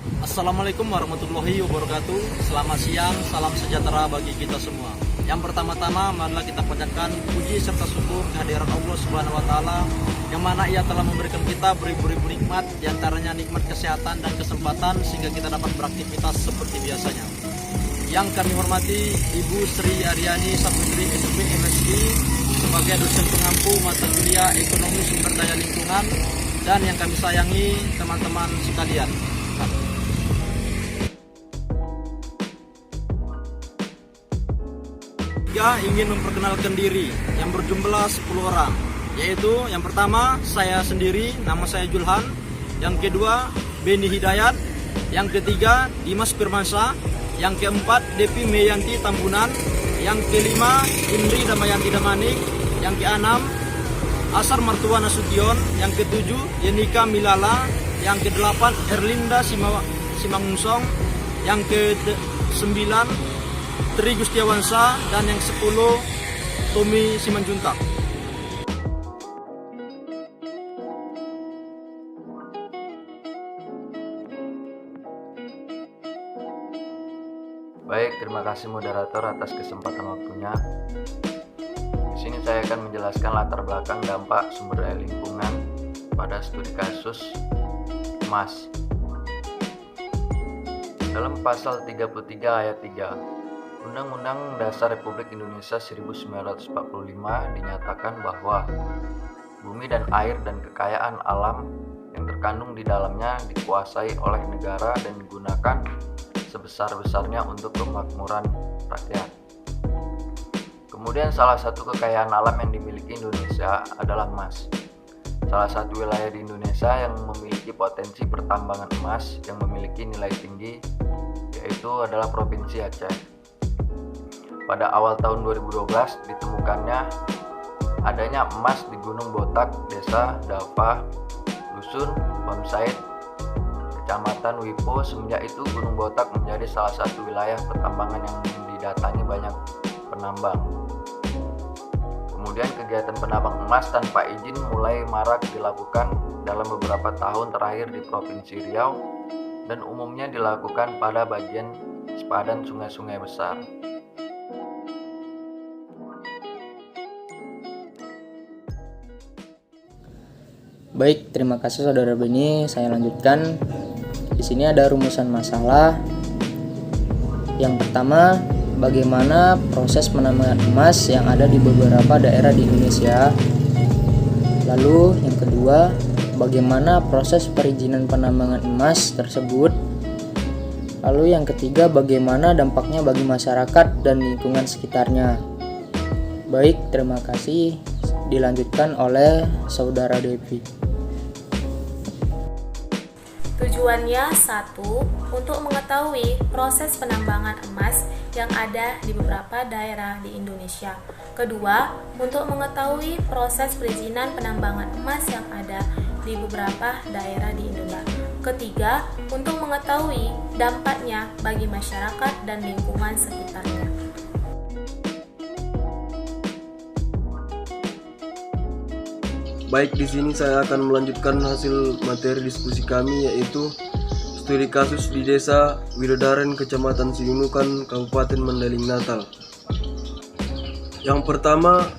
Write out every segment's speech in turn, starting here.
Assalamualaikum warahmatullahi wabarakatuh. Selamat siang, salam sejahtera bagi kita semua. Yang pertama-tama marilah kita panjatkan puji serta syukur kehadiran Allah Subhanahu wa taala yang mana Ia telah memberikan kita beribu-ribu nikmat, di antaranya nikmat kesehatan dan kesempatan sehingga kita dapat beraktivitas seperti biasanya. Yang kami hormati Ibu Sri Aryani Saputri SP MSI sebagai dosen pengampu mata kuliah Ekonomi Sumber Daya Lingkungan, dan yang kami sayangi teman-teman sekalian. Saya ingin memperkenalkan diri yang berjumlah 10 orang, yaitu yang pertama saya sendiri, nama saya Julhan, yang kedua Beni Hidayat, yang ketiga Dimas Firmansyah, yang keempat Depi Meyanti Tambunan, yang kelima Indri Damayanti Damanik, yang keenam Asar Martua Nasution, yang ketujuh Yenika Milala, yang kedelapan Erlinda Simangunsong, yang ke-9 Tri Gustiawansa, dan yang 10 Tommy Simanjuntak. Baik, terima kasih moderator atas kesempatan waktunya. Di sini saya akan menjelaskan latar belakang dampak sumber daya lingkungan pada studi kasus emas. Dalam pasal 33 ayat 3 Undang-Undang Dasar Republik Indonesia 1945 dinyatakan bahwa bumi dan air dan kekayaan alam yang terkandung di dalamnya dikuasai oleh negara dan digunakan sebesar-besarnya untuk kemakmuran rakyat. Kemudian salah satu kekayaan alam yang dimiliki Indonesia adalah emas. Salah satu wilayah di Indonesia yang memiliki potensi pertambangan emas yang memiliki nilai tinggi yaitu adalah Provinsi Aceh. Pada awal tahun 2012 ditemukannya adanya emas di Gunung Botak, Desa Dapa, Dusun Bamsaid, Kecamatan Wipo. Semenjak itu Gunung Botak menjadi salah satu wilayah pertambangan yang didatangi banyak penambang. Kemudian kegiatan penambang emas tanpa izin mulai marak dilakukan dalam beberapa tahun terakhir di Provinsi Riau dan umumnya dilakukan pada bagian sepadan sungai-sungai besar. Baik, terima kasih Saudara Beni. Saya lanjutkan. Di sini ada rumusan masalah. Yang pertama, bagaimana proses penambangan emas yang ada di beberapa daerah di Indonesia. Lalu yang kedua, bagaimana proses perizinan penambangan emas tersebut. Lalu yang ketiga, bagaimana dampaknya bagi masyarakat dan lingkungan sekitarnya. Baik, terima kasih. Dilanjutkan oleh Saudara Devi. Tujuannya 1. Untuk mengetahui proses penambangan emas yang ada di beberapa daerah di Indonesia. Kedua, untuk mengetahui proses perizinan penambangan emas yang ada di beberapa daerah di Indonesia. Ketiga, untuk mengetahui dampaknya bagi masyarakat dan lingkungan sekitarnya. Baik, di sini saya akan melanjutkan hasil materi diskusi kami, yaitu studi kasus di Desa Widodaren, Kecamatan Sinunukan, Kabupaten Mandailing Natal. Yang pertama,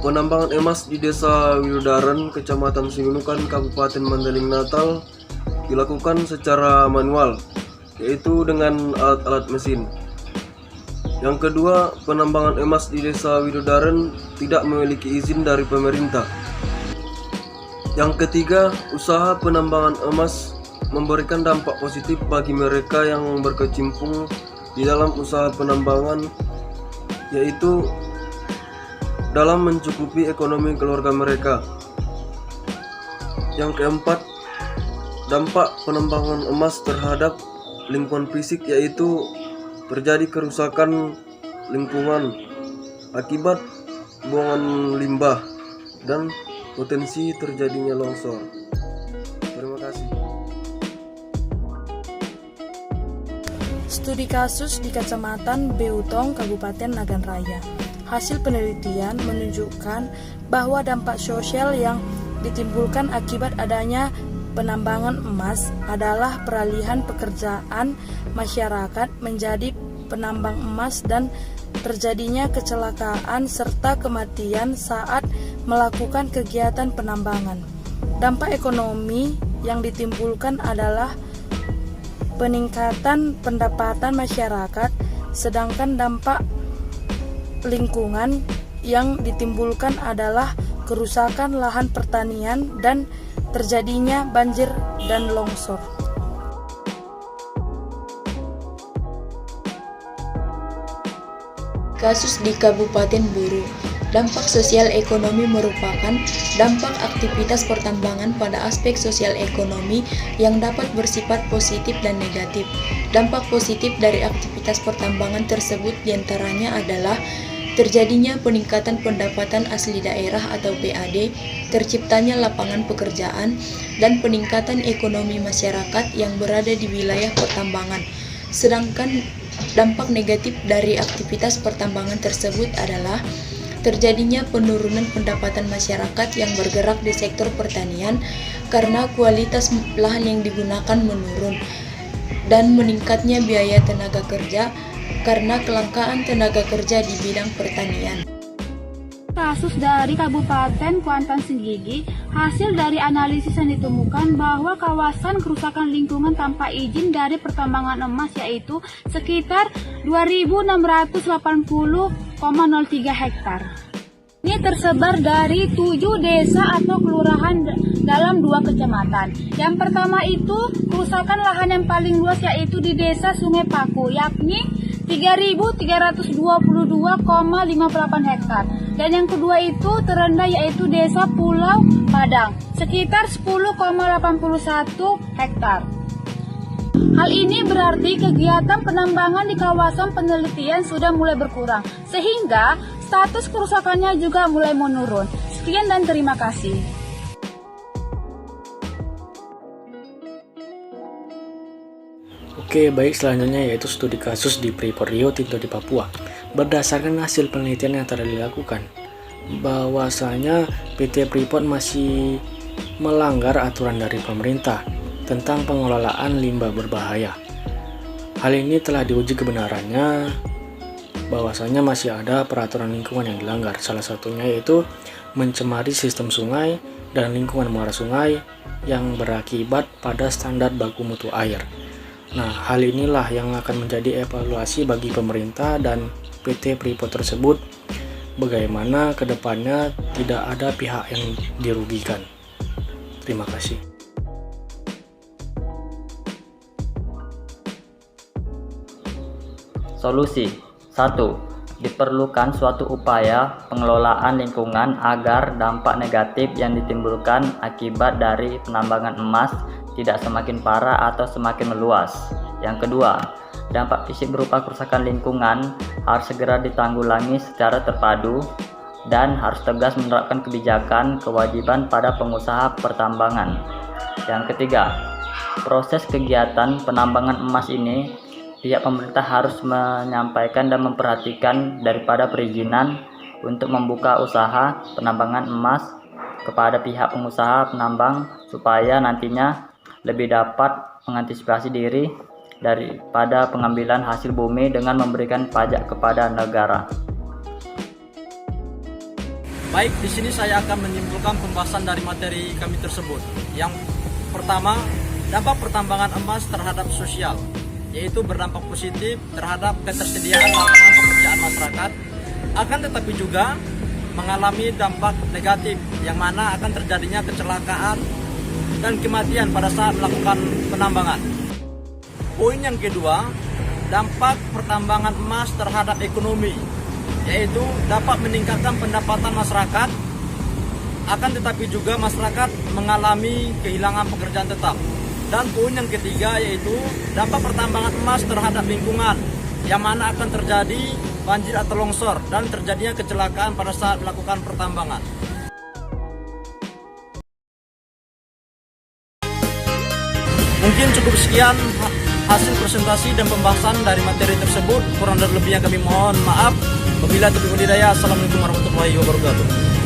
penambangan emas di Desa Widodaren, Kecamatan Sinunukan, Kabupaten Mandailing Natal dilakukan secara manual, yaitu dengan alat-alat mesin. Yang kedua, penambangan emas di Desa Widodaren tidak memiliki izin dari pemerintah. Yang ketiga, usaha penambangan emas memberikan dampak positif bagi mereka yang berkecimpung di dalam usaha penambangan, yaitu dalam mencukupi ekonomi keluarga mereka. Yang keempat, dampak penambangan emas terhadap lingkungan fisik, yaitu terjadi kerusakan lingkungan akibat buangan limbah dan potensi terjadinya longsor. Terima kasih. Studi kasus di Kecamatan Beutong, Kabupaten Nagan Raya. Hasil penelitian menunjukkan bahwa dampak sosial yang ditimbulkan akibat adanya penambangan emas adalah peralihan pekerjaan masyarakat menjadi penambang emas dan terjadinya kecelakaan serta kematian saat melakukan kegiatan penambangan. Dampak ekonomi yang ditimbulkan adalah peningkatan pendapatan masyarakat, sedangkan dampak lingkungan yang ditimbulkan adalah kerusakan lahan pertanian dan terjadinya banjir dan longsor. Kasus di Kabupaten Buru. Dampak sosial ekonomi merupakan dampak aktivitas pertambangan pada aspek sosial ekonomi yang dapat bersifat positif dan negatif. Dampak positif dari aktivitas pertambangan tersebut diantaranya adalah terjadinya peningkatan pendapatan asli daerah atau PAD, terciptanya lapangan pekerjaan, dan peningkatan ekonomi masyarakat yang berada di wilayah pertambangan. Sedangkan dampak negatif dari aktivitas pertambangan tersebut adalah terjadinya penurunan pendapatan masyarakat yang bergerak di sektor pertanian karena kualitas lahan yang digunakan menurun, dan meningkatnya biaya tenaga kerja karena kelangkaan tenaga kerja di bidang pertanian. Kasus dari Kabupaten Kuantan Senggigi, hasil dari analisis yang ditemukan bahwa kawasan kerusakan lingkungan tanpa izin dari pertambangan emas yaitu sekitar 2.680,03 hektar. Ini tersebar dari 7 desa atau kelurahan dalam 2 kecamatan. Yang pertama itu kerusakan lahan yang paling luas yaitu di Desa Sungai Paku, yakni 3.322,58 hektar. Dan yang kedua itu terendah yaitu Desa Pulau Padang, sekitar 10,81 hektar. Hal ini berarti kegiatan penambangan di kawasan penelitian sudah mulai berkurang, sehingga status kerusakannya juga mulai menurun. Sekian dan terima kasih. Oke, baik, selanjutnya yaitu studi kasus di Freeport Rio Tinto di Papua. Berdasarkan hasil penelitian yang telah dilakukan, bahwasanya PT Freeport masih melanggar aturan dari pemerintah tentang pengelolaan limbah berbahaya. Hal ini telah diuji kebenarannya bahwasanya masih ada peraturan lingkungan yang dilanggar. Salah satunya yaitu mencemari sistem sungai dan lingkungan muara sungai yang berakibat pada standar baku mutu air. Nah, hal inilah yang akan menjadi evaluasi bagi pemerintah dan PT Freeport tersebut, bagaimana kedepannya tidak ada pihak yang dirugikan. Terima kasih. Solusi 1. Diperlukan suatu upaya pengelolaan lingkungan agar dampak negatif yang ditimbulkan akibat dari penambangan emas tidak semakin parah atau semakin meluas. Yang kedua, dampak fisik berupa kerusakan lingkungan harus segera ditanggulangi secara terpadu dan harus tegas menerapkan kebijakan kewajiban pada pengusaha pertambangan. Yang ketiga, proses kegiatan penambangan emas ini pihak pemerintah harus menyampaikan dan memperhatikan daripada perizinan untuk membuka usaha penambangan emas kepada pihak pengusaha penambang supaya nantinya lebih dapat mengantisipasi diri daripada pengambilan hasil bumi dengan memberikan pajak kepada negara. Baik, di sini saya akan menyimpulkan pembahasan dari materi kami tersebut. Yang pertama, dampak pertambangan emas terhadap sosial, yaitu berdampak positif terhadap ketersediaan lapangan pekerjaan masyarakat, akan tetapi juga mengalami dampak negatif yang mana akan terjadinya kecelakaan dan kematian pada saat melakukan penambangan. Poin yang kedua, dampak pertambangan emas terhadap ekonomi, yaitu dapat meningkatkan pendapatan masyarakat, akan tetapi juga masyarakat mengalami kehilangan pekerjaan tetap. Dan poin yang ketiga yaitu dampak pertambangan emas terhadap lingkungan, yang mana akan terjadi banjir atau longsor dan terjadinya kecelakaan pada saat melakukan pertambangan. Mungkin cukup sekian hasil presentasi dan pembahasan dari materi tersebut. Kurang dan lebihnya kami mohon maaf. Wabillahi taufiq wal hidayah. Assalamualaikum warahmatullahi wabarakatuh.